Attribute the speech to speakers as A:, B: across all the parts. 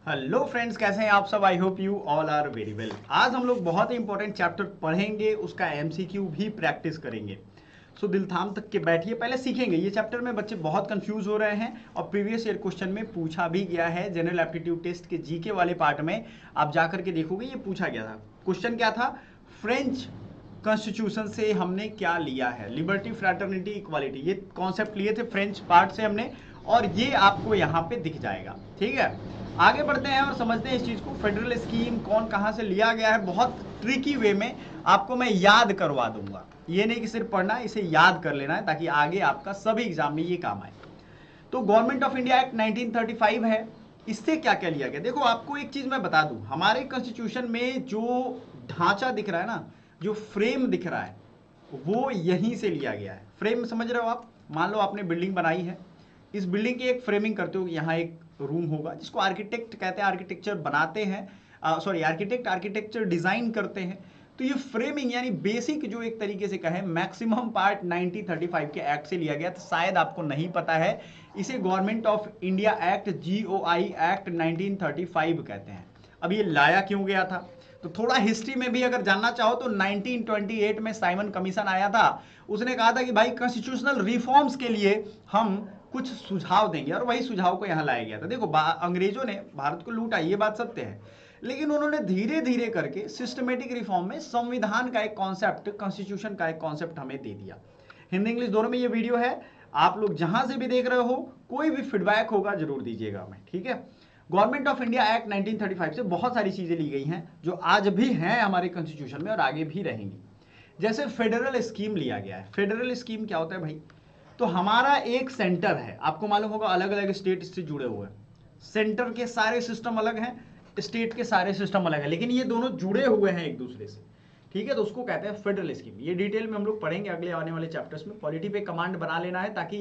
A: Hello friends, कैसे हैं आप सब। I hope you all are very well. आज हम लोग बहुत ही इंपॉर्टेंट चैप्टर पढ़ेंगे, उसका एमसीक्यू भी प्रैक्टिस करेंगे। सो दिल थाम तक के बैठिए, पहले सीखेंगे। ये चैप्टर में बच्चे बहुत कंफ्यूज हो रहे हैं और प्रीवियस ईयर क्वेश्चन में पूछा भी गया है। जनरल एप्टीट्यूड टेस्ट के जीके वाले पार्ट में आप जाकर के देखोगे, ये पूछा गया था। क्वेश्चन क्या था? फ्रेंच कॉन्स्टिट्यूशन से हमने क्या लिया है? लिबर्टी, फ्रैटर्निटी, इक्वालिटी, ये कॉन्सेप्ट लिए थे फ्रेंच पार्ट से हमने, और ये आपको यहाँ पे दिख जाएगा। ठीक है, आगे बढ़ते हैं और समझते हैं इस चीज को। फेडरल स्कीम कौन कहां से लिया गया है, बहुत ट्रिकी वे में आपको मैं याद करवा दूंगा। ये नहीं कि सिर्फ पढ़ना, इसे याद कर लेना है ताकि आगे आपका सभी एग्जाम में ये काम आए। तो गवर्नमेंट ऑफ इंडिया एक्ट 1935 है। इससे क्या क्या लिया गया? देखो, आपको एक चीज मैं बता दूं, हमारे कॉन्स्टिट्यूशन में जो ढांचा दिख रहा है ना, जो फ्रेम दिख रहा है, वो यहीं से लिया गया है। फ्रेम समझ रहे हो आप? मान लो आपने बिल्डिंग बनाई है, इस बिल्डिंग की एक फ्रेमिंग करते हो। यहाँ एक रूम होगा जिसको आर्किटेक्ट कहते हैं, आर्किटेक्चर बनाते हैं, सॉरी आर्किटेक्ट आर्किटेक्चर डिजाइन करते हैं। तो ये फ्रेमिंग यानी बेसिक जो एक तरीके से कहें मैक्सिमम पार्ट 1935 के एक्ट से लिया गया था। शायद आपको नहीं पता है, इसे government of India act GOI act 1935 कहते हैं। अब ये लाया क्यों गया था, तो थोड़ा हिस्ट्री में भी अगर जानना चाहो तो 1928 में साइमन कमीशन आया था। उसने कहा था कि भाई कॉन्स्टिट्यूशनल रिफॉर्म्स के लिए हम कुछ सुझाव देंगे, और वही सुझाव को यहाँ लाया गया था। देखो, अंग्रेजों ने भारत को लूटा, ये बात सत्य है, लेकिन उन्होंने धीरे धीरे करके सिस्टमेटिक रिफॉर्म में संविधान का एक कॉन्सेप्ट, कॉन्स्टिट्यूशन का एक कॉन्सेप्ट हमें दे दिया। हिंदी इंग्लिश दोनों में ये वीडियो है, आप लोग जहां से भी देख रहे हो, कोई भी फीडबैक होगा जरूर दीजिएगा हमें, ठीक है। गवर्नमेंट ऑफ इंडिया एक्ट 1935 से बहुत सारी चीजें ली गई हैं जो आज भी हैं हमारे कॉन्स्टिट्यूशन में और आगे भी रहेंगी। जैसे फेडरल स्कीम लिया गया है। फेडरल स्कीम क्या होता है भाई? तो हमारा एक सेंटर है, आपको मालूम होगा अलग अलग स्टेट से जुड़े हुए हैं। सेंटर के सारे सिस्टम अलग हैं, स्टेट के सारे सिस्टम अलग है, लेकिन ये दोनों जुड़े हुए हैं एक दूसरे से। ठीक है, तो उसको कहते हैं फेडरल स्कीम। ये डिटेल में हम लोग पढ़ेंगे अगले आने वाले चैप्टर्स में। पॉलिटी पे कमांड बना लेना है, ताकि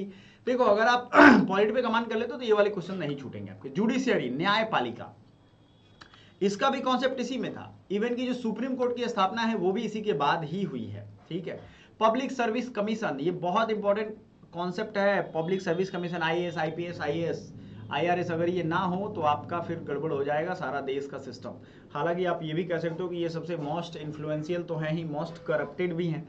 A: देखो अगर आप पॉलिटी पे कमांड कर लेते तो ये वाले क्वेश्चन नहीं छूटेंगे आपके। जुडिशियरी, न्यायपालिका, इसका भी कॉन्सेप्ट इसी में था। इवन की जो सुप्रीम कोर्ट की स्थापना है वो भी इसी के बाद ही हुई है। ठीक है, पब्लिक सर्विस कमीशन, ये बहुत इंपॉर्टेंट कॉन्सेप्ट है। Public service commission, IAS, IPS, IAS, IRS, अगर ये ना हो तो आपका फिर गड़बड़ हो जाएगा सारा देश का सिस्टम। हालांकि आप ये भी कह सकते हो कि ये सबसे मोस्ट इन्फ्लुएंशियल तो है ही, मोस्ट करप्टेड भी हैं,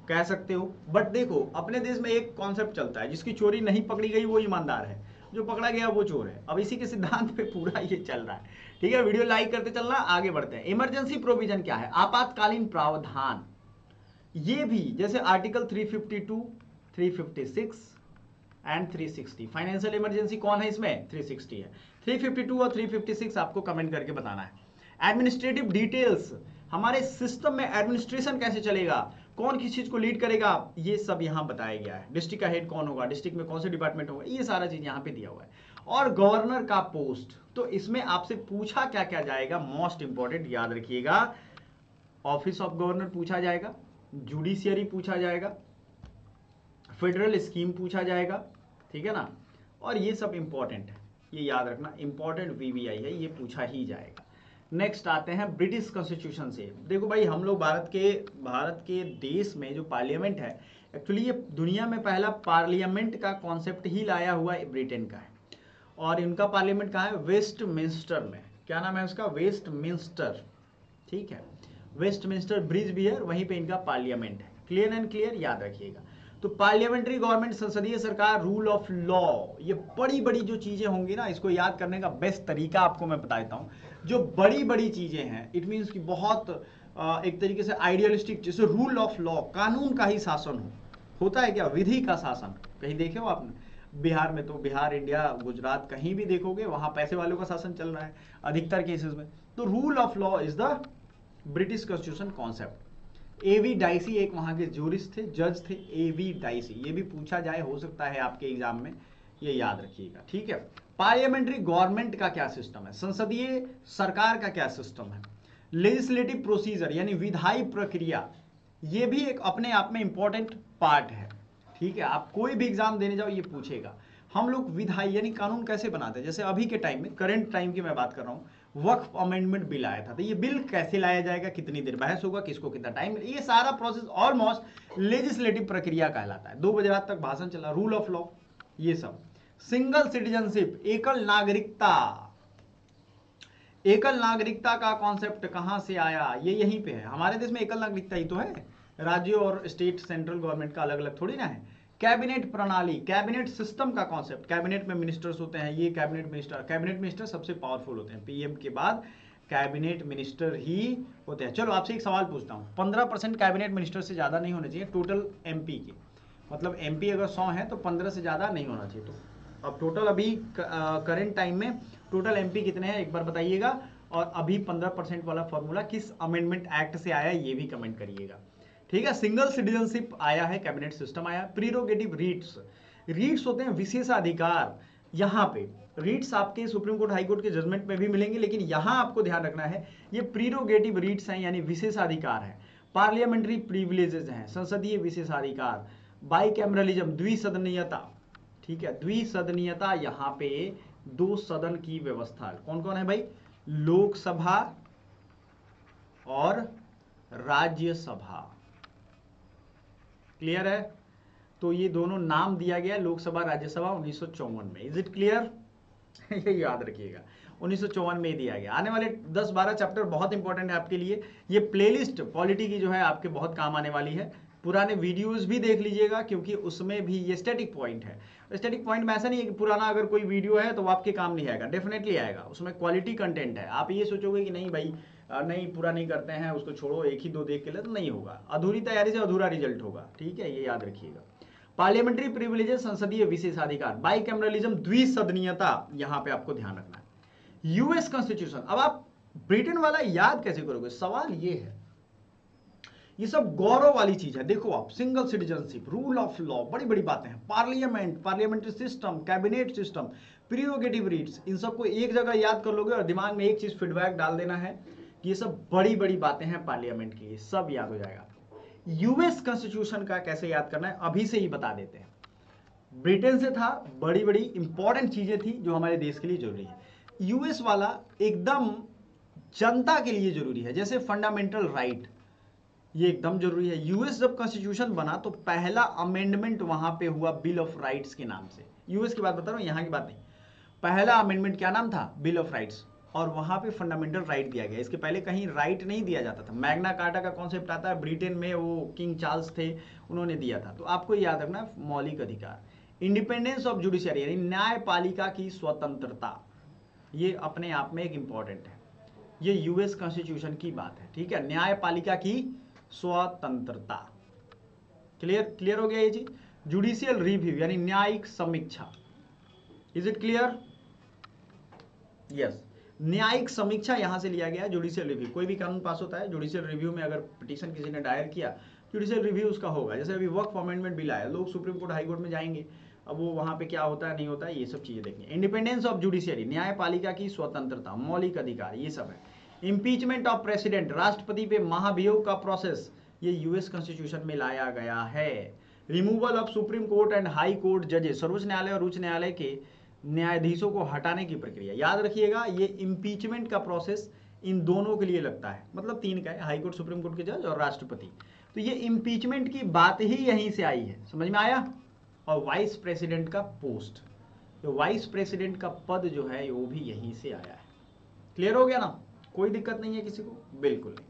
A: कह सकते हो। बट देखो, अपने देश में एक कॉन्सेप्ट चलता है, जिसकी चोरी नहीं पकड़ी गई वो ईमानदार है, जो पकड़ा गया वो चोर है। अब इसी के सिद्धांत पे पूरा ये चल रहा है। ठीक है, वीडियो लाइक करते चलना, आगे बढ़ते हैं। इमरजेंसी प्रोविजन क्या है? आपातकालीन प्रावधान। ये भी जैसे आर्टिकल 352, 356 एंड 360। फाइनेंशियल इमरजेंसी कौन है इसमें? 360 है। 352 और 356 आपको कमेंट करके बताना है। एडमिनिस्ट्रेटिव डिटेल्स, हमारे सिस्टम में एडमिनिस्ट्रेशन कैसे चलेगा, कौन किस चीज को लीड करेगा, ये सब यहां बताया गया है। डिस्ट्रिक्ट का हेड कौन होगा, डिस्ट्रिक्ट में कौन से डिपार्टमेंट होगा, ये सारा चीज यहां पे दिया हुआ है। और गवर्नर का पोस्ट, तो इसमें आपसे पूछा क्या क्या जाएगा, मोस्ट इंपॉर्टेंट याद रखिएगा। ऑफिस ऑफ गवर्नर पूछा जाएगा, जुडिशियरी पूछा जाएगा, फेडरल स्कीम पूछा जाएगा, ठीक है ना। और ये सब इंपॉर्टेंट है, ये याद रखना, इंपॉर्टेंट VVI है, ये पूछा ही जाएगा। नेक्स्ट आते हैं ब्रिटिश कॉन्स्टिट्यूशन से। देखो भाई, हम लोग भारत के देश में जो पार्लियामेंट है, एक्चुअली ये दुनिया में पहला पार्लियामेंट का कॉन्सेप्ट ही लाया हुआ ब्रिटेन का है। और इनका पार्लियामेंट कहाँ है? वेस्टमिंस्टर में। क्या नाम है उसका? वेस्टमिंस्टर। ठीक है, वेस्टमिंस्टर ब्रिज भी है, वहीं पे इनका पार्लियामेंट है। क्लियर एंड क्लियर, याद रखिएगा। तो पार्लियामेंट्री गवर्नमेंट, संसदीय सरकार, रूल ऑफ लॉ, ये बड़ी बड़ी जो चीजें होंगी ना, इसको याद करने का बेस्ट तरीका आपको मैं बता देता हूँ। जो बड़ी बड़ी चीजें हैं, इट मीन्स कि बहुत एक तरीके से आइडियलिस्टिक, जैसे रूल ऑफ लॉ, कानून का ही शासन होता है क्या? विधि का शासन। कहीं देखे हो आपने? बिहार में तो, बिहार, इंडिया, गुजरात, कहीं भी देखोगे वहां पैसे वालों का शासन चल रहा है अधिकतर केसेस में। तो rule of law is the British constitution concept. A V Dicey एक वहां के जूरिस्ट थे, जज थे, एवी डाइसी। ये भी पूछा जाए, हो सकता है आपके एग्जाम में, ये याद रखिएगा। ठीक है, पार्लियामेंट्री गवर्नमेंट का क्या सिस्टम है, संसदीय सरकार का क्या सिस्टम है, लेजिस्लेटिव प्रोसीजर यानी विधायी प्रक्रिया, ये भी एक अपने आप में इंपॉर्टेंट पार्ट है। ठीक है, आप कोई भी एग्जाम देने जाओ ये पूछेगा। हम लोग विधायी यानी कानून कैसे बनाते हैं, जैसे अभी के टाइम में, करंट टाइम की मैं बात कर रहा हूँ, वक्फ अमेंडमेंट बिल आया था, तो ये बिल कैसे लाया जाएगा, कितनी देर बहस होगा, किसको कितना टाइम, ये सारा प्रोसेस ऑलमोस्ट लेजिस्लेटिव प्रक्रिया कहलाता है। 2 बजे रात तक भाषण चला, रूल ऑफ लॉ, ये सब। सिंगल सिटीजनशिप, एकल नागरिकता, एकल नागरिकता का कॉन्सेप्ट कहां से आया? ये यहीं पे है। हमारे देश में एकल नागरिकता ही तो है, राज्यों और स्टेट सेंट्रल गवर्नमेंट का अलग अलग थोड़ी ना है। कैबिनेट प्रणाली, कैबिनेट सिस्टम का कॉन्सेप्ट, कैबिनेट में मिनिस्टर्स होते हैं, ये कैबिनेट मिनिस्टर सबसे पावरफुल होते हैं, पीएम के बाद कैबिनेट मिनिस्टर ही होते हैं। चलो आपसे एक सवाल पूछता हूँ, 15% कैबिनेट मिनिस्टर से ज़्यादा नहीं होने चाहिए टोटल एमपी के, मतलब एमपी अगर 100 है तो 15 से ज़्यादा नहीं होना चाहिए। तो अब टोटल अभी करंट टाइम में टोटल एमपी कितने हैं एक बार बताइएगा, और अभी 15% वाला फॉर्मूला किस अमेंडमेंट एक्ट से आया ये भी कमेंट करिएगा, ठीक है। सिंगल सिटीजनशिप आया है, कैबिनेट सिस्टम आया, प्रीरोगेटिव रीट्स, रीट्स होते हैं विशेषाधिकार। यहाँ पे रीट्स आपके सुप्रीम कोर्ट हाई कोर्ट के जजमेंट में भी मिलेंगे, लेकिन यहाँ आपको ध्यान रखना है ये प्रीरोगेटिव रीट्स हैं, यानी विशेषाधिकार है। पार्लियामेंट्री प्रिविलेजेस हैं, संसदीय विशेषाधिकार। बाइकैमरलिज्म, द्विसदनीयता, ठीक है, द्विसदनीयता, यहाँ पे 2 सदन की व्यवस्था। कौन कौन है भाई? लोकसभा और राज्यसभा, क्लियर है? तो ये दोनों नाम दिया गया लोकसभा राज्यसभा 1954 में। Is it clear? ये याद रखिएगा 1954 में दिया गया। आने वाले 10-12 चैप्टर बहुत इंपॉर्टेंट है आपके लिए। ये प्लेलिस्ट पॉलिटी की जो है आपके बहुत काम आने वाली है। पुराने वीडियोस भी देख लीजिएगा, क्योंकि उसमें भी ये स्टैटिक पॉइंट है। स्टैटिक पॉइंट में ऐसा नहीं है कि पुराना अगर कोई वीडियो है तो वो आपके काम नहीं आएगा, डेफिनेटली आएगा, उसमें क्वालिटी कंटेंट है। आप ये सोचोगे कि नहीं भाई नहीं पूरा नहीं करते हैं, उसको छोड़ो, एक ही दो देख के ले, तो नहीं होगा। अधूरी तैयारी से अधूरा रिजल्ट होगा, ठीक है, ये याद रखिएगा। पार्लियामेंट्री प्रिविलेजेस, संसदीय विशेषाधिकार, बाइकैमरलिज्म, द्विसदनीयता, यहां पे आपको ध्यान रखना है। यूएस कॉन्स्टिट्यूशन, अब आप ब्रिटेन वाला याद कैसे करोगे? सवाल ये है, ये सब गौरव वाली चीज है। देखो आप, single citizenship, rule of law, बड़ी बड़ी बातें हैं, parliament, parliamentary system, cabinet system, prerogative writs, इन सबको एक जगह याद कर लोगे और दिमाग में एक चीज फीडबैक डाल देना है कि ये सब बड़ी बड़ी बातें हैं पार्लियामेंट की, सब याद हो जाएगा। यूएस कॉन्स्टिट्यूशन का कैसे याद करना है अभी से ही बता देते हैं। ब्रिटेन से था, बड़ी बड़ी इंपॉर्टेंट चीजें थी जो हमारे देश के लिए जरूरी है। यूएस वाला एकदम जनता के लिए जरूरी है, जैसे फंडामेंटल राइट, ये एकदम जरूरी है। यूएस जब कॉन्स्टिट्यूशन बना तो पहला अमेंडमेंट वहां पे हुआ बिल ऑफ राइट्स के नाम से। यूएस की बात बता रहा हूं, यहां की बात नहीं। पहला अमेंडमेंट क्या नाम था? बिल ऑफ राइट्स, और वहां पे फंडामेंटल राइट दिया गया। इसके पहले कहीं राइट नहीं दिया जाता था। मैग्ना कार्टा का कॉन्सेप्ट आता है, ब्रिटेन में वो किंग चार्ल्स थे, उन्होंने दिया था। तो आपको याद रखना है मौलिक अधिकार। इंडिपेंडेंस ऑफ जुडिशियरी, यानी न्यायपालिका की स्वतंत्रता, ये अपने आप में एक इंपॉर्टेंट है। ये यूएस कॉन्स्टिट्यूशन की बात है, ठीक है, न्यायपालिका की स्वतंत्रता। क्लियर हो गया ये चीज? जुडिशियल रिव्यू यानी न्यायिक समीक्षा, इज इट क्लियर? यस, न्यायिक समीक्षा यहां से लिया गया। जुडिशियल रिव्यू, कोई भी कानून पास होता है, जुडिशियल रिव्यू में अगर पिटीशन किसी ने दायर किया, जुडिशियल रिव्यू उसका होगा। जैसे अभी वक्फ अमेंडमेंट बिल आया, लोग सुप्रीम कोर्ट हाई कोर्ट में जाएंगे, अब वो वहां पे क्या होता है नहीं होता है, ये सब चीजें देखेंगे। इंडिपेंडेंस ऑफ जुडिशियरी, न्यायपालिका की स्वतंत्रता, मौलिक अधिकार, ये सब है। इम्पीचमेंट ऑफ प्रेसिडेंट, राष्ट्रपति पे महाभियोग का प्रोसेस, ये यूएस कॉन्स्टिट्यूशन में लाया गया है। Removal of supreme court and high court जजेस, सर्वोच्च न्यायालय और उच्च न्यायालय के न्यायाधीशों को हटाने की प्रक्रिया। याद रखिएगा ये इम्पीचमेंट का प्रोसेस इन दोनों के लिए लगता है, मतलब 3 का है, हाई कोर्ट, सुप्रीम कोर्ट के जज और राष्ट्रपति। तो ये इम्पीचमेंट की बात ही यहीं से आई है, समझ में आया? और वाइस प्रेसिडेंट का पोस्ट, तो वाइस प्रेसिडेंट का पद जो है वो भी यहीं से आया है। क्लियर हो गया ना? कोई दिक्कत नहीं है किसी को? बिल्कुल नहीं।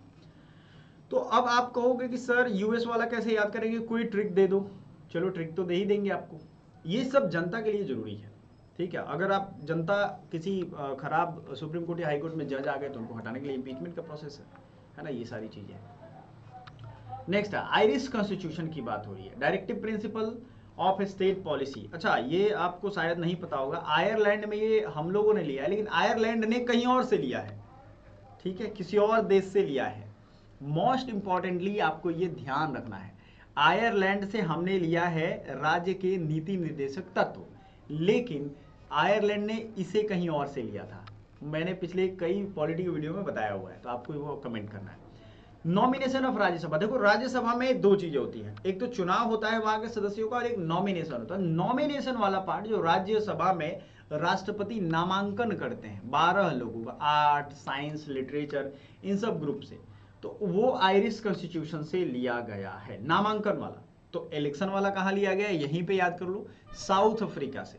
A: तो अब आप कहोगे कि सर यूएस वाला कैसे याद करेंगे, कोई ट्रिक दे दो। चलो ट्रिक तो दे ही देंगे आपको। ये सब जनता के लिए जरूरी है, ठीक है। अगर आप जनता किसी खराब सुप्रीम कोर्ट या हाई कोर्ट में जज आ गए तो उनको हटाने के लिए इम्पीचमेंट का प्रोसेस है ना, ये सारी चीजें। नेक्स्ट है आयरिश कॉन्स्टिट्यूशन की बात हो रही है, directive principle of state policy. अच्छा, ये आपको शायद नहीं पता होगा, आयरलैंड में ये हम लोगों ने लिया है, लेकिन आयरलैंड ने कहीं और से लिया है, ठीक है, किसी और देश से लिया है। मोस्ट इंपॉर्टेंटली आपको ये ध्यान रखना है, आयरलैंड से हमने लिया है राज्य के नीति निर्देशक तत्व, लेकिन आयरलैंड ने इसे कहीं और से लिया था। मैंने पिछले कई पॉलिटी के वीडियो में बताया हुआ है, तो आपको वो कमेंट करना है। नॉमिनेशन ऑफ राज्यसभा, देखो राज्यसभा में 2 चीजें होती हैं, एक तो चुनाव होता है वहां के सदस्यों का और एक नॉमिनेशन होता है। नॉमिनेशन वाला पार्ट जो राज्यसभा में राष्ट्रपति नामांकन करते हैं 12 लोगों का, आर्ट, साइंस, लिटरेचर, इन सब ग्रुप से, तो वो आयरिश कॉन्स्टिट्यूशन से लिया गया है नामांकन वाला। तो इलेक्शन वाला कहां लिया गया, यहीं पे याद कर लो, साउथ अफ्रीका से।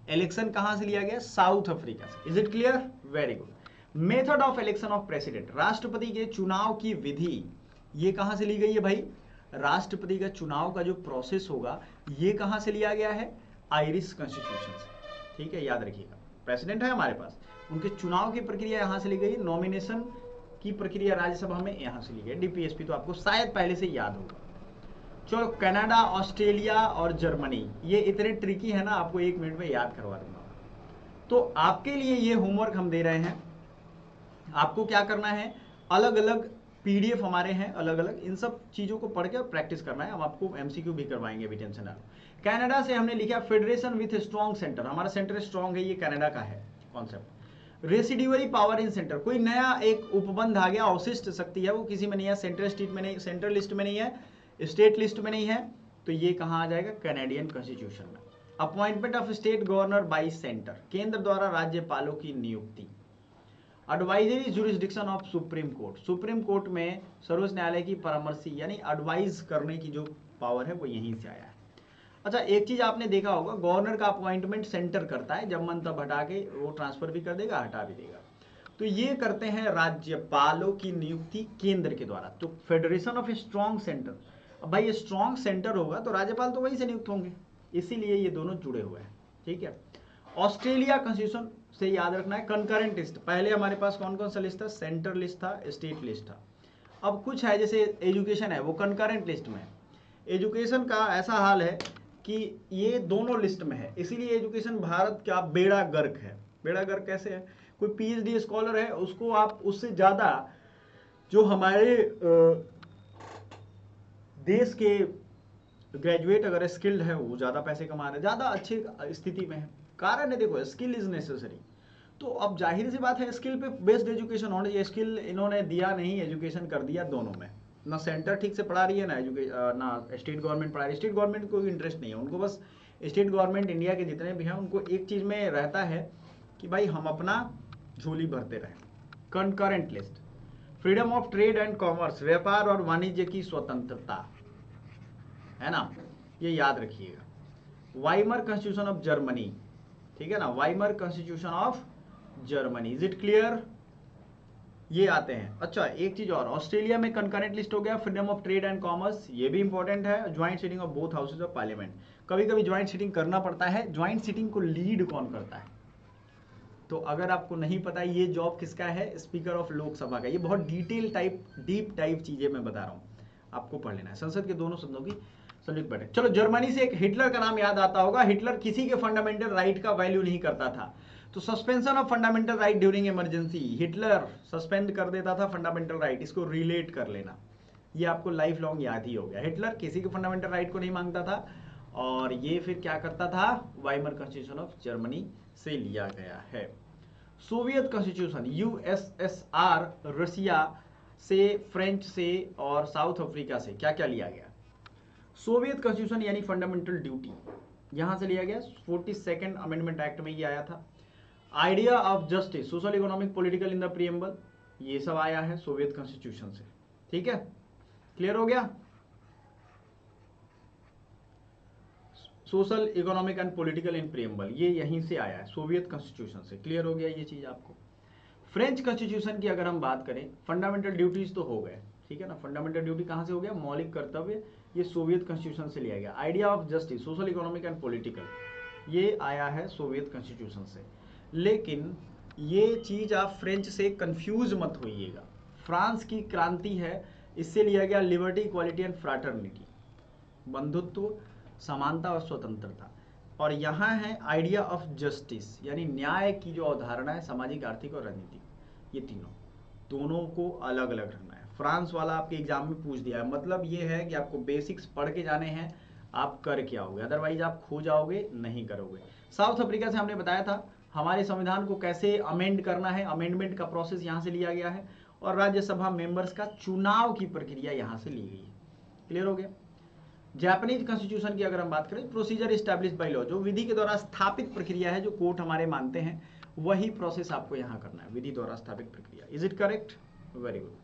A: इलेक्शन कहां से लिया गया, साउथ अफ्रीका से। Is it clear? Very good. Method of election of president, राष्ट्रपति के चुनाव की विधि, ये कहां से ली गई है भाई? राष्ट्रपति का चुनाव का जो प्रोसेस होगा ये कहां से लिया गया है? आयरिश कॉन्स्टिट्यूशन से। ठीक है, याद रखिएगा। प्रेसिडेंट है हमारे पास, उनके चुनाव की प्रक्रिया यहां से ली गई, नॉमिनेशन की प्रक्रिया राज्यसभा में यहां से ली गई। डीपीएसपी तो आपको शायद पहले से याद होगा। चलो, कनाडा, ऑस्ट्रेलिया और जर्मनी, ये इतने ट्रिकी है ना, आपको 1 मिनट में याद करवा दूंगा। तो आपके लिए ये होमवर्क हम दे रहे हैं, आपको क्या करना है, अलग अलग पीडीएफ हमारे हैं अलग अलग, इन सब चीजों को पढ़ के प्रैक्टिस करना है। हम आपको एमसीक्यू भी करवाएंगे, अभी टेंशन ना लो। कनाडा से हमने लिखा फेडरेशन विथ स्ट्रॉन्ग सेंटर, हमारा सेंटर स्ट्रॉन्ग है, ये कनाडा का है कॉन्सेप्ट। रेसिड्यूअरी पावर इन सेंटर, कोई नया एक उपबंध आ गया, अवशिष्ट शक्ति है, वो किसी में नहीं है, सेंट्रल स्टेट में नहीं, सेंट्रल लिस्ट में नहीं है, स्टेट लिस्ट में नहीं है, तो ये कहां आ जाएगा? कैनेडियन कॉन्स्टिट्यूशन में। Appointment of state governor bye centre, केंद्र द्वारा राज्यपालों की नियुक्ति। Advisory jurisdiction of supreme court, supreme court में सर्वोच्च न्यायालय की परामर्शी यानी एडवाइज करने की जो पावर है वो यहीं से आया है। अच्छा, एक चीज आपने देखा होगा, गवर्नर का अपॉइंटमेंट सेंटर करता है, जब मन तब हटा के वो ट्रांसफर भी कर देगा, हटा भी देगा। तो ये करते हैं राज्यपालों की नियुक्ति केंद्र के द्वारा। तो फेडरेशन ऑफ स्ट्रॉन्ग सेंटर, अब भाई स्ट्रॉन्ग सेंटर होगा तो राज्यपाल तो वहीं से नियुक्त होंगे, इसीलिए ये दोनों जुड़े हुए हैं। ठीक है, ऑस्ट्रेलिया कॉन्स्टिट्यूशन से याद रखना है कंकरेंट लिस्ट। पहले हमारे पास कौन कौन सा लिस्ट था? सेंटर लिस्ट था, स्टेट लिस्ट था। अब कुछ है जैसे एजुकेशन है, वो कंकरेंट लिस्ट में है। एजुकेशन का ऐसा हाल है कि ये दोनों लिस्ट में है, इसीलिए एजुकेशन भारत का बेड़ा गर्क है। बेड़ा गर्क कैसे है? कोई पीएचडी स्कॉलर है, उसको आप उससे ज्यादा जो हमारे देश के ग्रेजुएट अगर स्किल्ड है, वो ज्यादा पैसे कमा रहे हैं, ज्यादा अच्छी स्थिति में है। कारण है, देखो, स्किल इज नेसेसरी। तो अब जाहिर सी बात है, स्किल पे बेस्ड एजुकेशन होना चाहिए। स्किल इन्होंने दिया नहीं, एजुकेशन कर दिया दोनों में। ना सेंटर ठीक से पढ़ा रही है, ना स्टेट गवर्नमेंट पढ़ा रही है। स्टेट गवर्नमेंट को इंटरेस्ट नहीं है, उनको बस स्टेट गवर्नमेंट इंडिया के जितने भी हैं उनको एक चीज में रहता है कि भाई हम अपना झोली भरते रहें। Concurrent list, freedom of trade and commerce, व्यापार और वाणिज्य की स्वतंत्रता, है ना, ये याद रखिएगा। वाइमर कॉन्स्टिट्यूशन ऑफ जर्मनी, ठीक है ना, Weimar constitution of Germany, is it clear? ये आते हैं। अच्छा, एक चीज और, ऑस्ट्रेलिया में कंकरेंट लिस्ट हो गया, freedom of trade and commerce, ये भी इंपॉर्टेंट है। Joint sitting of both houses of parliament, कभी कभी ज्वाइंट सीटिंग करना पड़ता है। ज्वाइंट सीटिंग को लीड कौन करता है? तो अगर आपको नहीं पता ये जॉब किसका है, स्पीकर ऑफ लोकसभा का। ये बहुत डिटेल टाइप, डीप टाइप चीजें मैं बता रहा हूँ, आपको पढ़ लेना है। संसद के दोनों सदनों की संयुक्त बैठक। चलो, जर्मनी से एक हिटलर का नाम याद आता होगा। हिटलर किसी के फंडामेंटल राइट का वैल्यू नहीं करता था, तो suspension of fundamental right during emergency, Hitler suspend कर देता था फंडामेंटल राइट। इसको रिलेट कर लेना, ये आपको लाइफ लॉन्ग याद ही हो गया। हिटलर किसी के फंडामेंटल राइट को नहीं मांगता था, और ये फिर क्या करता था? वाइमर कॉन्स्टिट्यूशन ऑफ जर्मनी से लिया गया है। सोवियत कॉन्स्टिट्यूशन, यूएसएसआर, रशिया से, फ्रेंच से और साउथ अफ्रीका से क्या क्या लिया गया? सोवियत कॉन्स्टिट्यूशन यानी फंडामेंटल ड्यूटी, यहां से लिया गया। 42nd अमेंडमेंट एक्ट में ये आया था। Idea of justice, social, economic, political in the preamble, ये सब आया है सोवियत कॉन्स्टिट्यूशन से। ठीक है, क्लियर हो गया? Social, economic and political in preamble, ये यहीं से आया है, सोवियत कॉन्स्टिट्यूशन से। क्लियर हो गया ये चीज आपको? फ्रेंच कॉन्स्टिट्यूशन की अगर हम बात करें, फंडामेंटल ड्यूटीज तो हो गए, ठीक है ना। फंडामेंटल ड्यूटी कहां से हो गया? मौलिक कर्तव्य, ये सोवियत कॉन्स्टिट्यूशन से लिया गया। Idea of justice, social, economic and political, ये आया है सोवियत कॉन्स्टिट्यूशन से। लेकिन ये चीज आप फ्रेंच से कंफ्यूज मत होइएगा। फ्रांस की क्रांति है, इससे लिया गया लिबर्टी, इक्वालिटी एंड फ्रैटर्निटी, बंधुत्व, समानता और स्वतंत्रता। और यहाँ है आइडिया ऑफ जस्टिस, यानी न्याय की जो अवधारणा है, सामाजिक, आर्थिक और राजनीतिक, ये तीनों, दोनों को अलग अलग रखना है। फ्रांस वाला आपके एग्जाम में पूछ दिया है, मतलब ये है कि आपको बेसिक्स पढ़ के जाने हैं, आप कर के आओगे, अदरवाइज आप खो जाओगे, नहीं करोगे। साउथ अफ्रीका से हमने बताया था हमारे संविधान को कैसे अमेंड करना है, अमेंडमेंट का प्रोसेस यहाँ से लिया गया है, और राज्यसभा मेंबर्स का चुनाव की प्रक्रिया यहाँ से ली गई है। क्लियर हो गया? जापानीज कॉन्स्टिट्यूशन की अगर हम बात करें, प्रोसीजर इस्टेब्लिश बाय लॉ, जो विधि के द्वारा स्थापित प्रक्रिया है, जो कोर्ट हमारे मानते हैं, वही प्रोसेस आपको यहाँ करना है, विधि द्वारा स्थापित प्रक्रिया। Is it correct? Very good.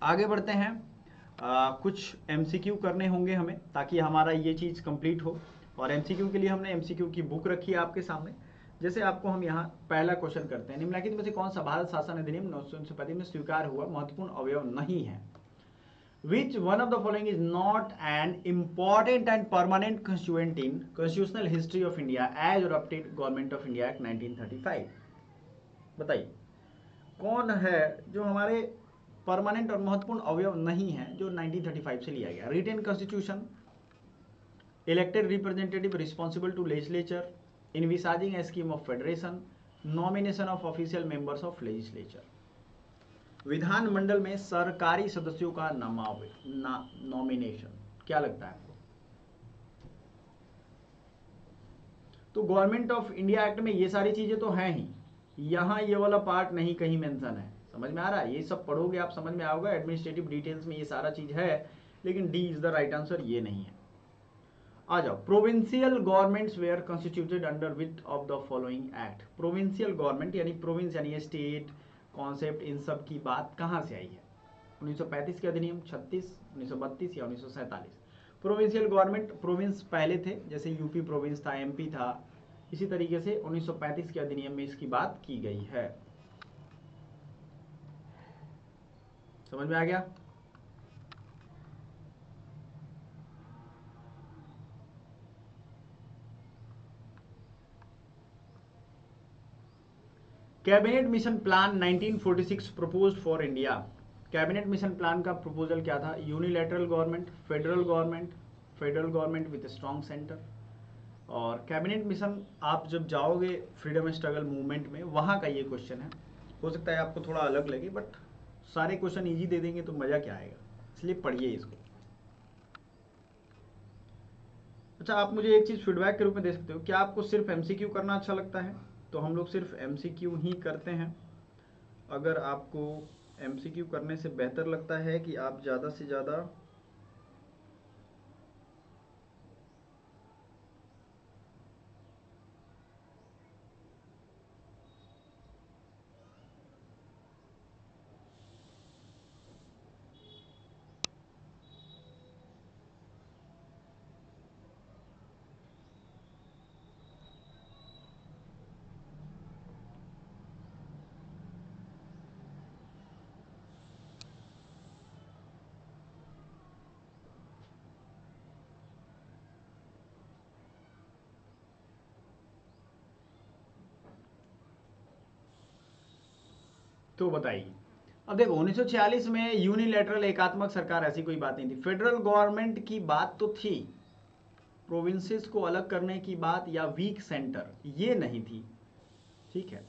A: आगे बढ़ते हैं। कुछ एमसीक्यू करने होंगे हमें, ताकि हमारा ये चीज कंप्लीट हो। और एमसीक्यू के लिए हमने एमसीक्यू की बुक रखी है आपके सामने, जैसे आपको हम यहाँ पहला क्वेश्चन करते हैं, निम्नलिखित में से कौन सा भारत शासन अधिनियम 1935 में स्वीकार हुआ महत्वपूर्ण अवयव नहीं है? Which one of the following is not an important and permanent constituent in constitutional history of India as adopted Government of India Act 1935? बताइए कौन है जो हमारे परमानेंट और महत्वपूर्ण अवयव नहीं है जो 1935 से लिया गया? Written constitution, elected representative responsible to legislature, envisaging a scheme of federation, nomination of official members of legislature. विधानमंडल में सरकारी सदस्यों का नॉमिनेशन, क्या लगता है आपको? तो गवर्नमेंट ऑफ इंडिया एक्ट में ये सारी चीजें तो हैं ही, यहां ये वाला पार्ट नहीं कहीं मेंशन है। समझ में आ रहा है? ये सब पढ़ोगे आप समझ में आओगे, एडमिनिस्ट्रेटिव डिटेल्स में ये सारा चीज है, लेकिन D is the right answer, ये नहीं है। आ जाओ, provincial governments were constituted under which of the following act? Provincial government यानी प्रोविंस यानी स्टेट कॉन्सेप्ट, इन सब की बात कहां से आई है? 1935 के अधिनियम, 36, 1932 या 1947? प्रोविंशियल गवर्नमेंट, प्रोविंस पहले थे, जैसे यूपी प्रोविंस था, एमपी था, इसी तरीके से 1935 के अधिनियम में इसकी बात की गई है। समझ में आ गया? Cabinet mission plan 1946 proposed for India. Cabinet mission plan का प्रपोजल क्या था? Unilateral government, federal government, federal government with strong centre. और कैबिनेट मिशन आप जब जाओगे फ्रीडम स्ट्रगल मूवमेंट में, वहां का ये क्वेश्चन है। हो सकता है आपको थोड़ा अलग लगे, बट सारे क्वेश्चन इजी दे देंगे तो मजा क्या आएगा, इसलिए पढ़िए इसको। अच्छा, आप मुझे एक चीज फीडबैक के रूप में दे सकते हो, क्या आपको सिर्फ एमसीक्यू करना अच्छा लगता है? तो हम लोग सिर्फ एमसीक्यू ही करते हैं। अगर आपको एमसीक्यू करने से बेहतर लगता है कि आप ज़्यादा से ज़्यादा तो बताइए। अब देखो 1946 में यूनिलैटरल एकात्मक सरकार, ऐसी कोई बात नहीं थी। फेडरल गवर्नमेंट की बात तो थी, प्रोविंसेस को अलग करने की बात या वीक सेंटर, ये नहीं थी। ठीक है,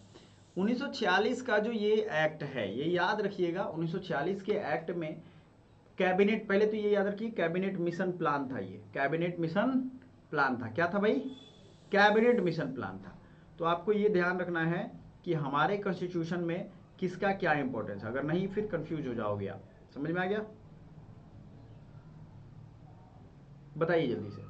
A: 1946 का जो ये एक्ट है, ये याद रखिएगा, 1946 के एक्ट में कैबिनेट, पहले तो ये याद रखिए कैबिनेट मिशन प्लान था। ये कैबिनेट मिशन प्लान था, क्या था भाई? कैबिनेट मिशन प्लान था। तो आपको ये ध्यान रखना है कि हमारे कॉन्स्टिट्यूशन में किसका क्या इंपॉर्टेंस है, अगर नहीं फिर कंफ्यूज हो जाओगे आप। समझ में आ गया? बताइए जल्दी से।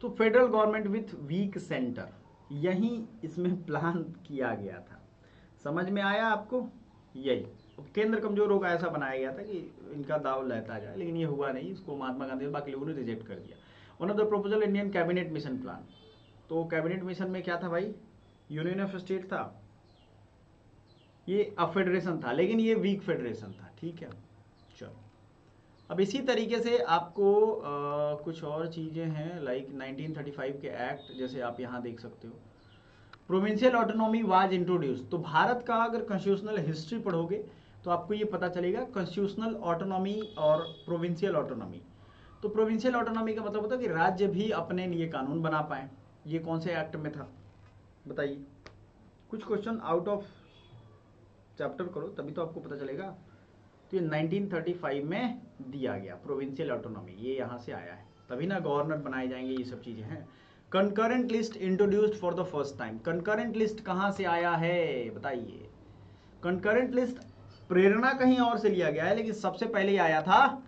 A: तो federal government with week centre, यही इसमें प्लान किया गया था। समझ में आया आपको? यही केंद्र कमजोर होगा, ऐसा बनाया गया था कि इनका दाव लेता जाए, लेकिन ये हुआ नहीं। इसको महात्मा गांधी और बाकी लोगों ने रिजेक्ट कर दिया। One of the proposal Indian cabinet mission plan. तो कैबिनेट मिशन में क्या था भाई? यूनियन ऑफ स्टेट था, ये फेडरेशन था, लेकिन ये वीक फेडरेशन था। ठीक है, चलो। अब इसी तरीके से आपको कुछ और चीज़ें हैं, लाइक 1935 के एक्ट, जैसे आप यहाँ देख सकते हो, प्रोविंशियल ऑटोनॉमी वाज इंट्रोड्यूस। तो भारत का अगर कॉन्स्टिट्यूशनल हिस्ट्री पढ़ोगे तो आपको ये पता चलेगा कॉन्स्टिट्यूशनल ऑटोनॉमी और प्रोविंशियल ऑटोनॉमी। तो प्रोविंशियल ऑटोनॉमी का मतलब होता है कि राज्य भी अपने लिए कानून बना पाए। ये कौन से एक्ट में था बताइए? कुछ क्वेश्चन आउट ऑफ चैप्टर करो तभी तो आपको पता चलेगा। तो ये 1935 में दिया गया प्रोविंशियल ऑटोनॉमी, ये यहाँ से आया है, तभी ना गवर्नर बनाए जाएंगे, ये सब चीजें हैं। Concurrent list introduced for the first time. Concurrent list कहाँ से आया है बताइए? कंकरेंट लिस्ट प्रेरणा कहीं और से लिया गया है, लेकिन सबसे पहले आया था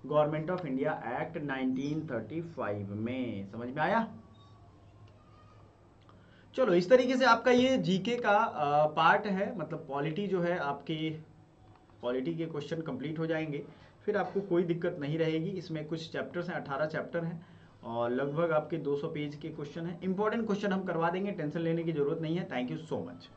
A: गवर्नमेंट ऑफ इंडिया एक्ट 1935 में। समझ में आया? चलो, इस तरीके से आपका ये जीके का पार्ट है, मतलब पॉलिटी जो है आपकी, पॉलिटी के क्वेश्चन कंप्लीट हो जाएंगे, फिर आपको कोई दिक्कत नहीं रहेगी। इसमें कुछ चैप्टर्स हैं, 18 चैप्टर हैं, और लगभग आपके 200 पेज के क्वेश्चन हैं। इंपॉर्टेंट क्वेश्चन हम करवा देंगे, टेंशन लेने की जरूरत नहीं है। Thank you so much.